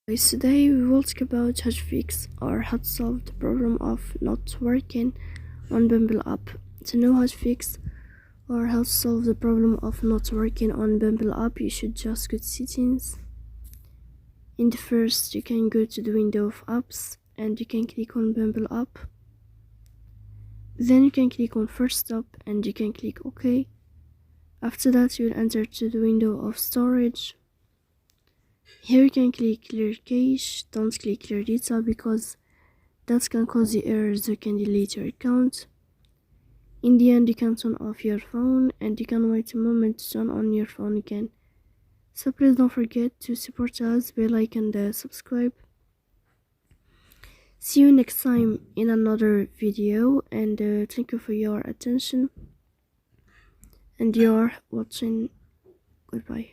Guys, today we will talk about how to fix or how to solve the problem of not working on Bumble app. To know how to fix or how to solve the problem of not working on Bumble app, you should just go to settings. In the first, you can go to the window of apps and you can click on Bumble app. Then you can click on first stop and you can click OK. After that, you will enter to the window of storage. Here you can click clear cache. Don't click clear data because that can cause the errors. You can delete your account. In the end, you can turn off your phone and you can wait a moment to turn on your phone again. So please don't forget to support us, bell icon and subscribe. See you next time in another video, and thank you for your attention and your watching. Goodbye.